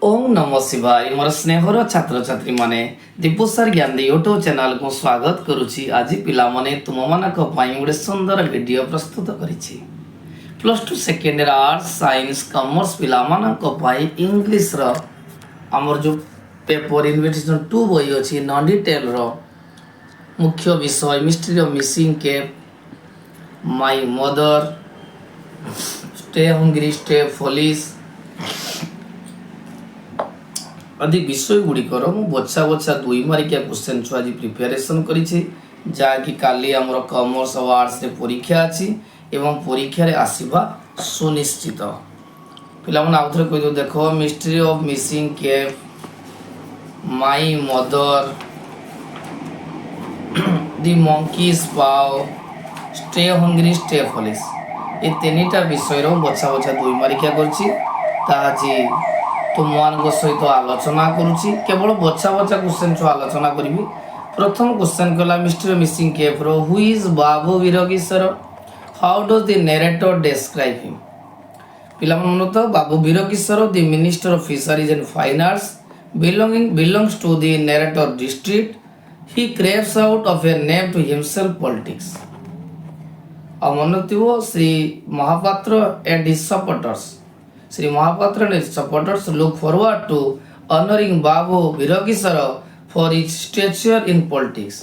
ओम नमः शिवाय मोर स्नेहर छात्र छात्री माने दीपसार ज्ञान यूट्यूब चैनल को स्वागत करुछि। आज पिला माने तुम मानक पई गोटे सुंदर वीडियो प्रस्तुत करिछि। Plus two second year arts science commerce पिला मानक पई इंग्लिश रो हमर जो पेपर इन्विटेशन 2 बही अछि नॉन डिटेल रो मुख्य विषय mystery of missing cap, my mother, stay hungry stay Foley आदि विषय गुड़िकर मु बछा बछा दुई मारिकिया क्वेश्चन छु आज प्रिपरेशन करिछि जाकि काली हमर कॉमर्स और आर्ट्स रे परीक्षा अछि एवं परीक्षा रे आसीबा सुनिश्चित। पिला मन आउथरे कहि दो देखो mystery of missing cap, my mother, the monkey's paw, stay hungry stay foolish ए तीनटा विषय रो बछा बछा दुई मारिकिया करछि ताजी तुम सहित आलोचना करुच्ची। केवल बछा बछा क्वेश्चन छो आलोचना करी। प्रथम क्वेश्चन कला मिस्ट्री मिसिंग कैप रो who is Babu Birkishore, how does the narrator describe him. पिला मन तो Babu Birkishore the minister of fisheries and fine arts belongs to the narrator district, he craves out of a name to himself politics. अमनतिव Shri Mahapatra and his supporters, Shri Mahapatra and his supporters look forward to honoring Babu Virokisara for his stature in politics.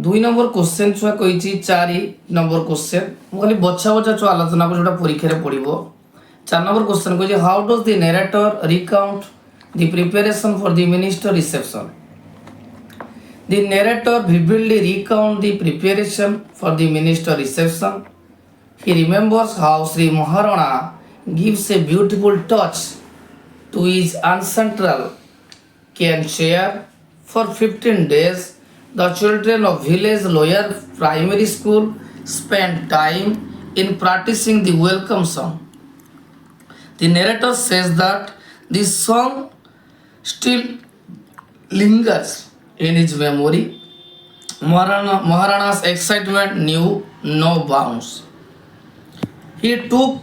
2 number question छुआ कहिछि 4 number question मोली बछा बछा छु आलोचना को जोटा परीक्षा रे पडिबो। 4 number question कहिछि how does the narrator recount the preparation for the minister reception. The narrator vividly recount the preparation for the minister reception. He remembers how Sri Maharana gives a beautiful touch to his ancestral cane chair. For 15 days, the children of village lower primary school spent time in practicing the welcome song. The narrator says that this song still lingers in his memory. Maharana's excitement knew no bounds. He took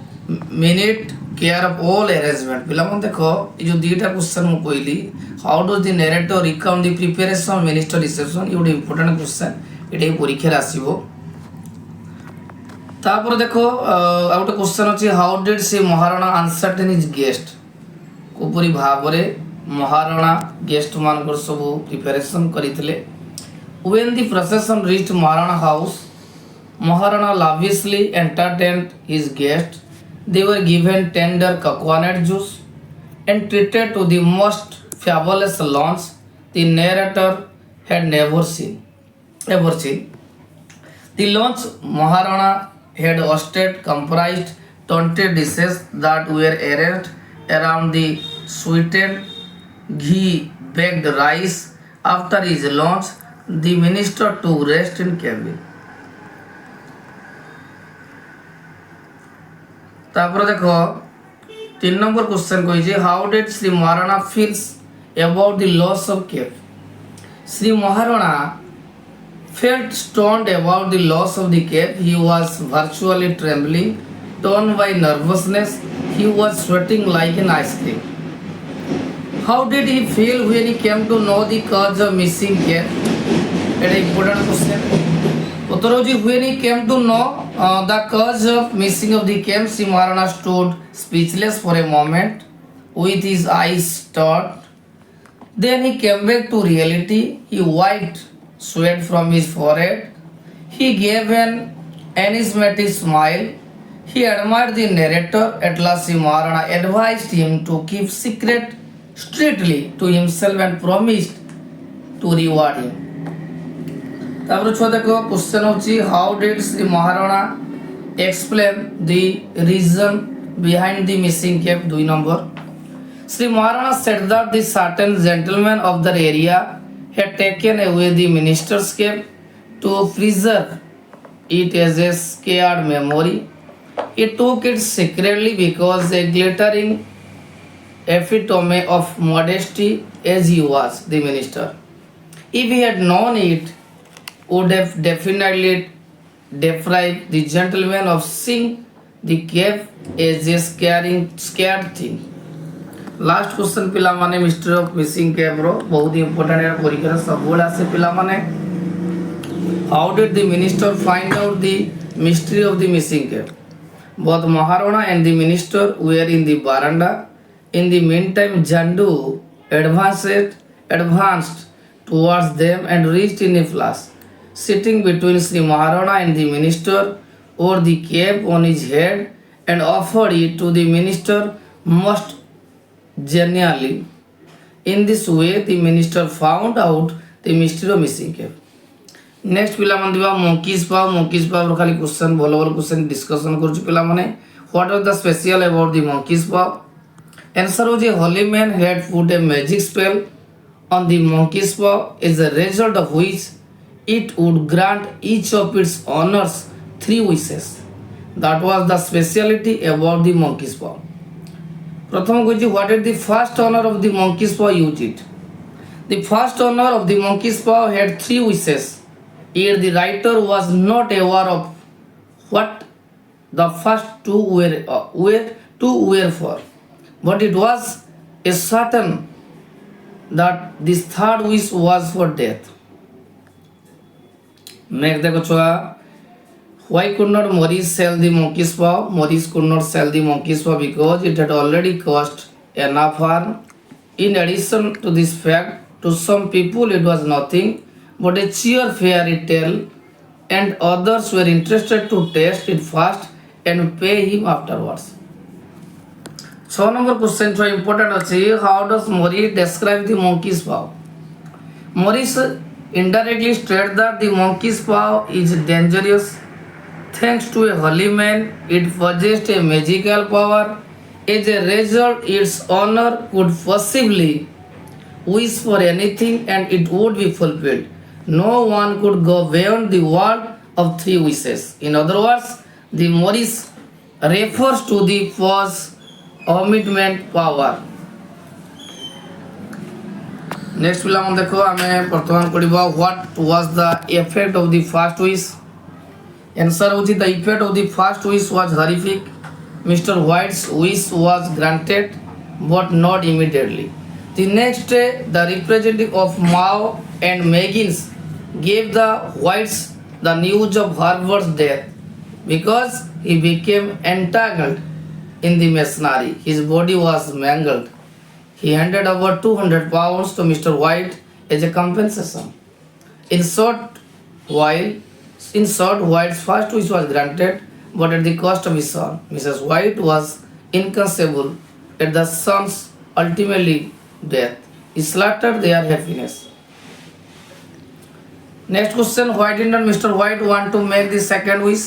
minute care of all arrangement. पिला मन देखो ये जो दीटा question मु कहली how does the narrator recount the preparation minister reception ये गोटे important question एटा परीक्षा रे आसीबो। तापर देखो आ गोटे क्वेश्चन अछि how did Shri Maharana answer his guest कोपरी भाबरे महाराणा गेस्ट मानकर सब प्रिपरेशन करितले। When the procession reached Maharana house, Maharana lavishly entertained his guests. They were given tender coconut juice and treated to the most fabulous lunch the narrator had never seen. The lunch Maharana had hosted comprised 20 dishes that were arranged around the sweetened ghee-baked rice. After his lunch, the minister took rest in cabin. तापर देखो 3 number question कहिजे how did Shri Maharana feels about the loss of cap. Shri Maharana felt stunned about the loss of the cape. He was virtually trembling, torn by nervousness. He was sweating like an ice cream. How did he feel when he came to know the cause of missing cape? It is important question. Uttaroji, when he came to know the cause of missing of the cape, Sri Maharana stood speechless for a moment with his eyes shut. Then he came back to reality. He wiped sweat from his forehead. He gave an enigmatic smile. He admired the narrator. At last, Sri Maharana advised him to keep secret strictly to himself and promised to reward him. तापर छुआ देखो question होची how did Shri Maharana explain the reason behind the missing cap. 2 number Shri Maharana said that the certain gentleman of the area had taken away the minister's cape to preserve it as a scared memory. He took it secretly because a glittering epitome of modesty as he was the minister. If he had known it, would have definitely deprived the gentleman of seeing the cape as a scared thing. Last question पिला माने mystery of missing cap रो बहुत important है परीक्षा सब बोला से पिला माने how did the minister find out the mystery of the missing cap both Maharana and the minister were in the veranda. In the meantime, Jandu advanced towards them and reached in a flash. Sitting between Sri Maharana and the minister, wore the cap on his head and offered it to the minister most genially. In this way, the minister found out the mystery of missing cap. Next पिला मन दिबा monkeys पाव खाली question भल भल question discussion करछु पिला माने what are the special about the monkey's paw answer हो जे holy man had put a magic spell on the monkey's paw is the result of which it would grant each of its owners 3 wishes that was the speciality about the monkey's paw प्रथम को जे what is the first owner of the monkey's paw use it the first owner of the monkey's paw had 3 wishes. Here the writer was not aware of what the first two were for, but it was a certain that this third wish was for death. Next देखो छुआ, why could not Maurice sell the monkey's paw? Maurice could not sell the monkey's paw because it had already cost enough harm. In addition to this fact, to some people it was nothing but a cheer fairy tale, and others were interested to taste it first and pay him afterwards. 6 number question so important ଅଛି how does Maurice describe the monkey's paw? Maurice indirectly stated that the monkey's paw is dangerous. Thanks to a holy man, it possessed a magical power. As a result, its owner could possibly wish for anything and it would be fulfilled. No one could go beyond the word of 3 wishes. In other words, the Maurice refers to the paw's omniscient power. Next पिला मन देखो आमे वर्तमान पढ़िबा what was the effect of the first wish. Answer होची the effect of the first wish was horrific. Mr. White's wish was granted but not immediately. The next day, the representative of Mao and Meggins gave the Whites the news of Harvard's death because he became entangled in the machinery. His body was mangled. He handed over 200 pounds to Mr. White as a compensation. In short, White's first wish was granted, but at the cost of his son. Mrs. White was inconsolable at the son's ultimately death. He slaughtered their happiness. Next question, why did not Mr. White want to make the second wish?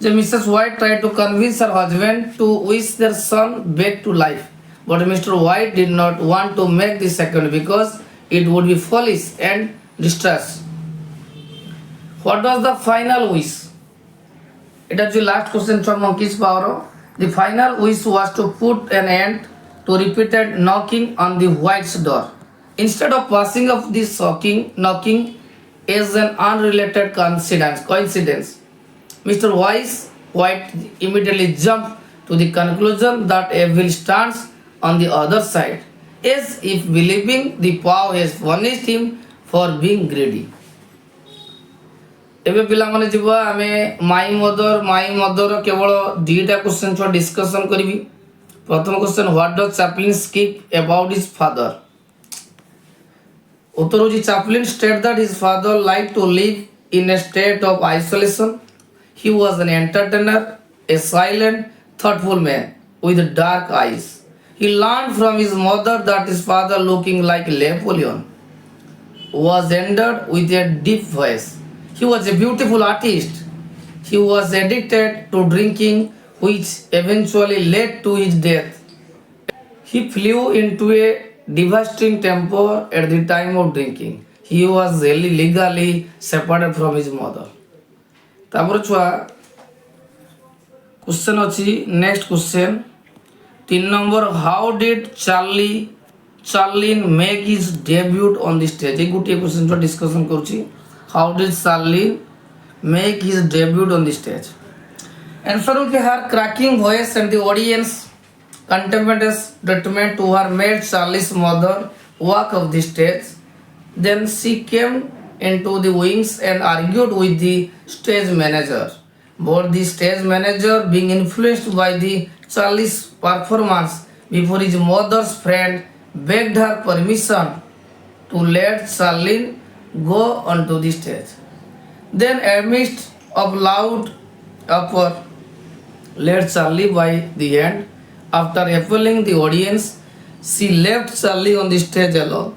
The Mrs. White tried to convince her husband to wish their son back to life, but Mr. White did not want to make the second because it would be foolish and distress. What was the final wish? It is the last question from Monkey's Power. The final wish was to put an end to repeated knocking on the White's door. Instead of passing off this knocking as an unrelated coincidence, Mr. White immediately jumped to the conclusion that evil stands on the other side, as if believing the paw has punished him for being greedy. ଏବେ ପିଲାମାନେ ଯିବା ଆମେ ମାଇ ମଦର କେବଳ 2ଟା question ଛୁଆ discussion କରିବି प्रथम question what does Chaplin स्किप about his father उत्तर होची Chaplin state that his father like to live in a state of isolation he was an entertainer a silent thoughtful man with dark eyes. He learned from his mother that his father, looking like Napoleon, was endowed with a deep voice. He was a beautiful artist. He was addicted to drinking, which eventually led to his death. He flew into a devastating temper at the time of drinking. He was legally separated from his mother. तापर छुआ question अच्छी next question 3 number how did Charlie make his debut on the stage एक गोटे question जो discussion करूची how did Charlie make his debut on the stage answer होके her cracking voice and the audience contemplated treatment to her made Charlie's mother walk off the stage. Then she came into the wings and argued with the stage manager. But the stage manager, being influenced by the Charlie's performance before his mother's friend, begged her permission to let Charlie go onto the stage. Then, amidst of loud uproar, led Charlie by the hand. After appalling the audience, she left Charlie on the stage alone.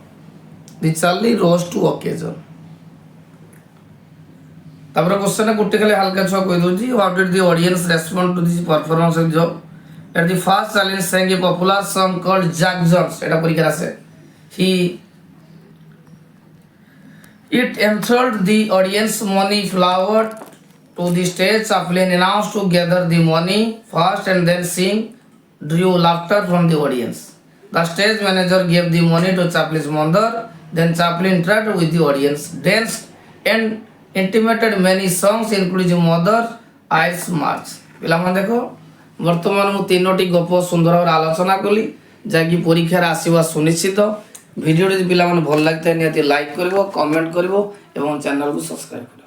The Charlie rose to occasion. তারপরে কোশ্চেনে গোটে খালি হালকা ছুয়া কই দউছি, how did the audience respond to this performance of job? At the first Charlie sang a popular song called Jack Jones. এটা পরীক্ষা আছে। It enthralled the audience. Money flowered to the stage. Chaplin announced to gather the money first and then sing, drew laughter from the audience. The stage manager gave the money to Chaplin's mother. Then Chaplin interacted with the audience, danced and intimated many songs including Mother Eyes March. ପିଲାମାନେ ଦେଖ, ବର୍ତ୍ତମାନ ମୁଁ ତିନୋଟି ଗପ ସୁନ୍ଦର ଭାବରେ ଆଲୋଚନା କଲି ଯାହାକି ପରୀକ୍ଷାରେ ଆସିବା ସୁନିଶ୍ଚିତ। ଭିଡ଼ିଓଟି ଯଦି ପିଲାମାନେ ଭଲ ଲାଗିଥାଏ ନିହାତି ଲାଇକ୍ କରିବ, କମେଣ୍ଟ କରିବ ଏବଂ ଚ୍ୟାନେଲକୁ ସବସ୍କ୍ରାଇବ୍ କରିବ।